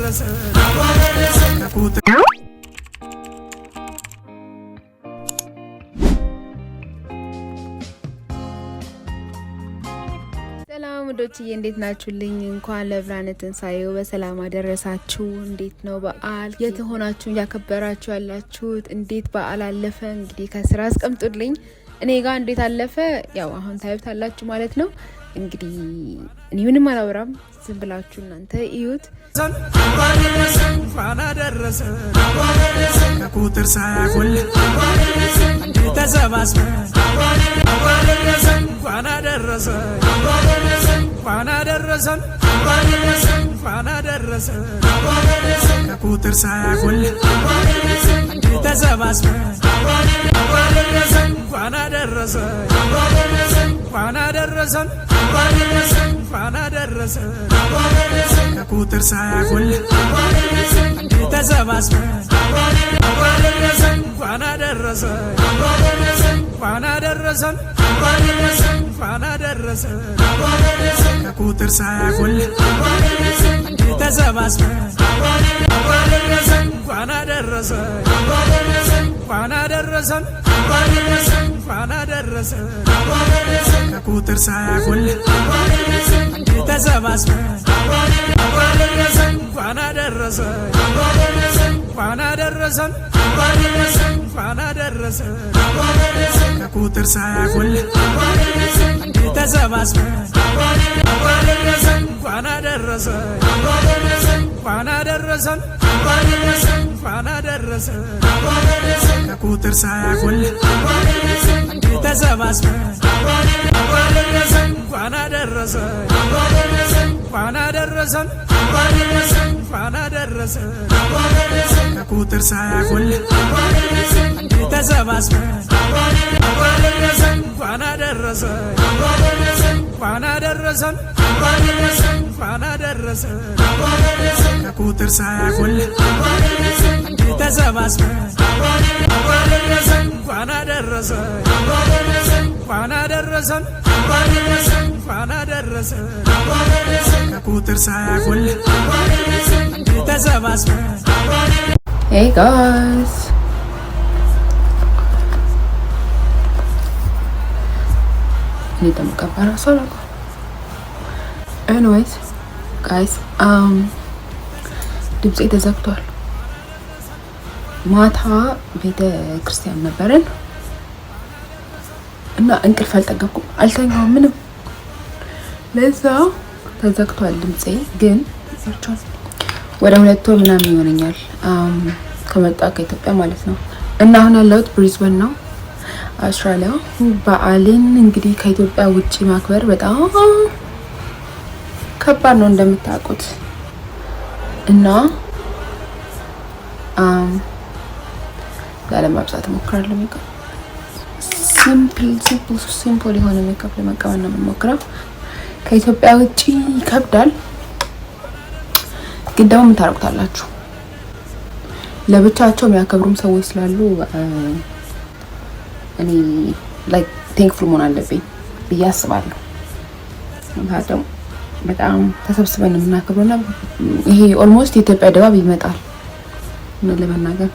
ሰላም ወዶችዬ እንዴት ናችሁልኝ? እንኳን ለብርሃነ ትንሳኤው በሰላም አደረሳችሁ። እንዴት ነው በዓል? የት ሆናችሁ ያከበራችሁ ያላችሁት? እንዴት በዓል አለፈ? እንግዲህ ከስራ አስቀምጡልኝ። እኔ ጋር እንዴት አለፈ ያው አሁን ታዩታላችሁ ማለት ነው። እንግዲህ እኔ ምንም አላወራም፣ ዝም ብላችሁ እናንተ እዩት። እንኳን አደረሰ ከቁጥር ሳያጎል እንዴት ተሰባስበን እንኳን አደረሰ እንኳን አደረሰን እንኳን አደረሰ ከቁጥር ሳያጎል እንዴት ተሰባስበን እንኳን አደረሰ እንኳን አደረሰን እንኳን አደረሰ ከቁጥር ሳያጎል እንዴት ተሰባስበን እንኳን አደረሰ እንኳን አደረሰን እንኳን አደረሰ ከቁጥር ሳያጎል እንዴት ተሰባስበን እንኳን አደረሰ እንኳን አደረሰን እንኳን አደረሰ ከቁጥር ሳያጎል እንዴት ተሰባስበን እንኳን አደረሰ እንኳን አደረሰን እንኳን አደረሰ ከቁጥር ሳያጎል እንዴት ተሰባስበን እንኳን አደረሰ እንኳን አደረሰን እንኳን አደረሰ ከቁጥር ሳያጎል እንዴት ተሰባስበን እንኳን አደረሰ እንኳን አደረሰን እንኳን አደረሰ ከቁጥር ሳያጎል እንዴት ተሰባስበን እንኳን አደረሰ እንኳን አደረሰን እንኳን አደረሰ ከቁጥር ሳያጎል እንዴት ተሰባስበን እንኳን አደረሰ እንኳን አደረሰን እንኳን አደረሰ ከቁጥር ሳያጎል እንዴት ተሰባስበን። Hey guys, ini temu kabar solo. Anyways, guys, ድምፄ ተዘግቷል። ማታ ቤተ ክርስቲያን ነበርን እና እንቅልፍ አልጠገብኩም፣ አልተኛውም ምንም። ለዛ ተዘግቷል ድምፄ። ግን ሰርቻለሁ ወደ 2 ወር ምናምን ይሆነኛል ከመጣ ከኢትዮጵያ ማለት ነው። እና አሁን ያለሁት ብሪዝበን ነው አውስትራሊያ። በዓልን እንግዲህ ከኢትዮጵያ ውጪ ማክበር በጣም ከባድ ነው እንደምታውቁት። እና ላለማብዛት እሞክራለሁ። ሜካፕ ሲምፕል የሆነ ሜካፕ ለመቀባት ነው የምሞክረው። ከኢትዮጵያ ውጪ ይከብዳል፣ ግን ደግሞ ምን ታረቁታላችሁ፣ ለብቻቸው የሚያከብሩም ሰዎች ስላሉ እኔ ላይክ ቴንክፉል መሆን አለብኝ ብዬ አስባለሁ። ምክንያቱም በጣም ተሰብስበን የምናከብረውና ይሄ ኦልሞስት የኢትዮጵያ ድባብ ይመጣል። ምን ለመናገር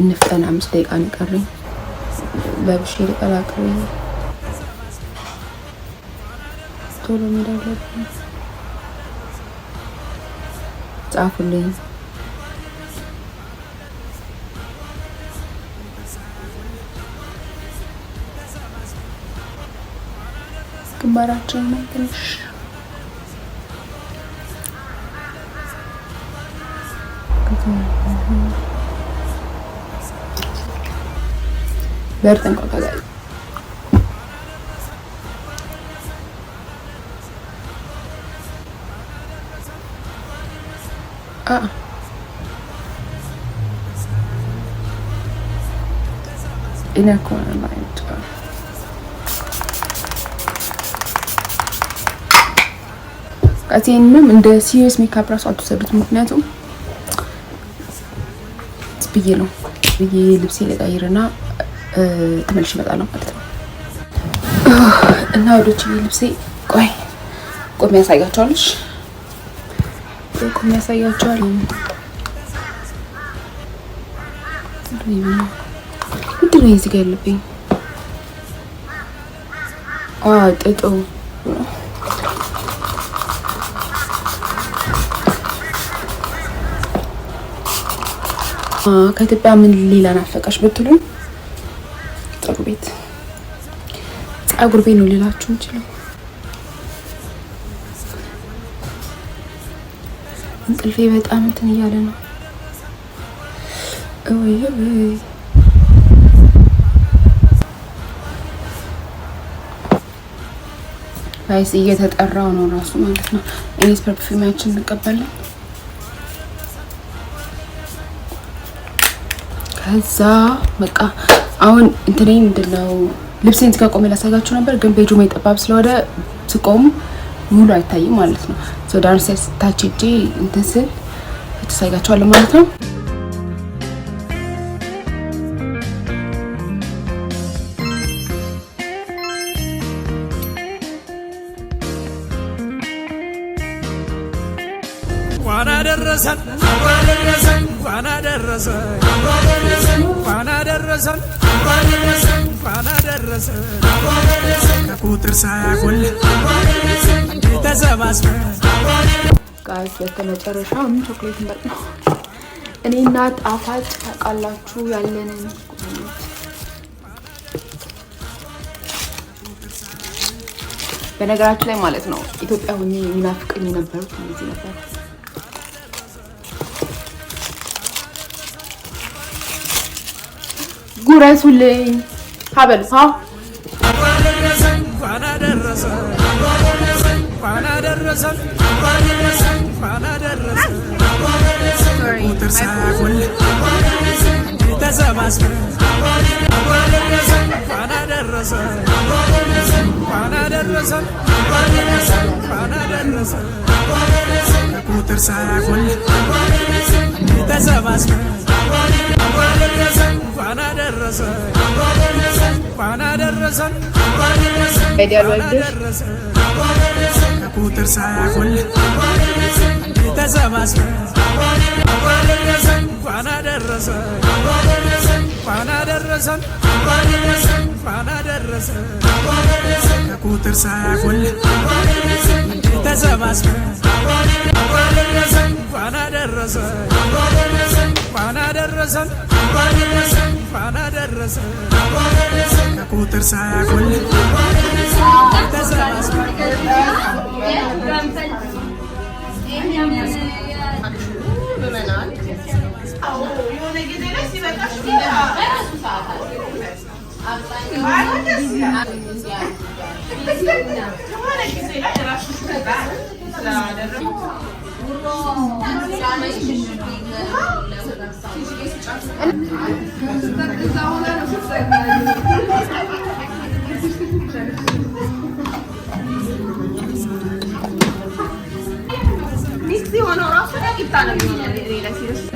እንፍጠን፣ 5 ደቂቃ ንቀረኝ ለብሼ ልቀላቅል ቶሎ ሜዳለብኝ። ጻፉልኝ። ግንባራችን ነው ትንሽ በርተን ቆጣጣይ inner corner line. አቴንም እንደ ሲሪየስ ሜካፕ ራሱ አትወሰዱት፣ ምክንያቱም ብዬ ነው ልብሴ ለቀይርና ተመልሼ እመጣለሁ ማለት ነው። እና ወዶች ልብሴ ቆይ ያሳያችኋለሽ። በቁም ያሳያቸዋል። ምንድን ነው እዚህ ጋር ያለብኝ? ጥጡ ከኢትዮጵያ ምን ሌላ ናፈቀሽ ብትሉኝ ፀጉር ቤት ነው ሌላችሁ እንችላለን። እንቅልፌ በጣም እንትን እያለ ነው። ጋይስ እየተጠራው ነው ራሱ ማለት ነው። እኔስ ፐርፊውማችን እንቀበላለን። ከዛ በቃ አሁን እንትኔ ምንድነው ልብሴን ከቆሜ ላሳያችሁ ነበር፣ ግን ቤጁ ጠባብ ስለሆነ ስቆም ሙሉ አይታይም ማለት ነው። ሶ ዳንስ ታች ሄጄ እንትን ስል ተሳያችኋለሁ ማለት ነው። ዋና ደረሰን ከቁጥር ሳያጎል ተሰባስበን ጋይስ በመጨረሻው ቾኮሌት እንበል ነው። እኔና ጣፋጭ ታውቃላችሁ ያለንን በነገራችን ላይ ማለት ነው። ኢትዮጵያ ሆኜ የሚናፍቀኝ የነበሩት እንደዚህ ነበር። ጉረሱልኝ ሀበል ቁጥር ሳያጎል ተሰባስበን ከቁጥር ሳያጎል ተሰባስበን ከቁጥር ሳያጎል ተሰባስበን ከቁጥር ሳያጎል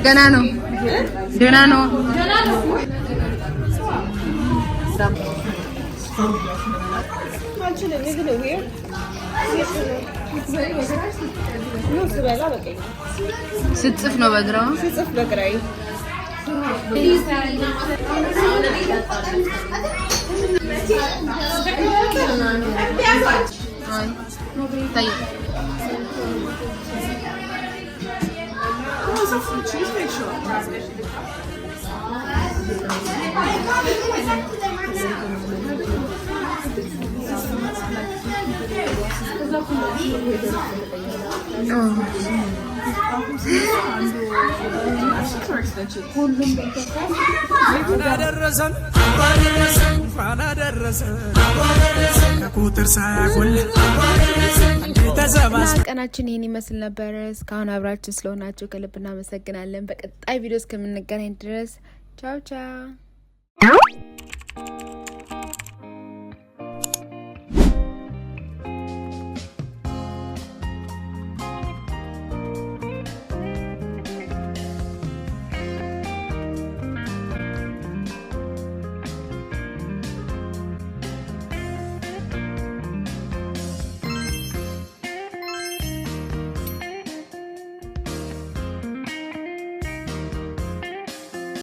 ገና ነው። ስትጽፍ ነው በግራው ስትጽፍ በግራይ ቀናችን ይሄን ይመስል ነበር። እስካሁን አብራችሁ ስለሆናችሁ ከልብ እናመሰግናለን። በቀጣይ ቪዲዮ እስከምንገናኝ ድረስ ቻው ቻው።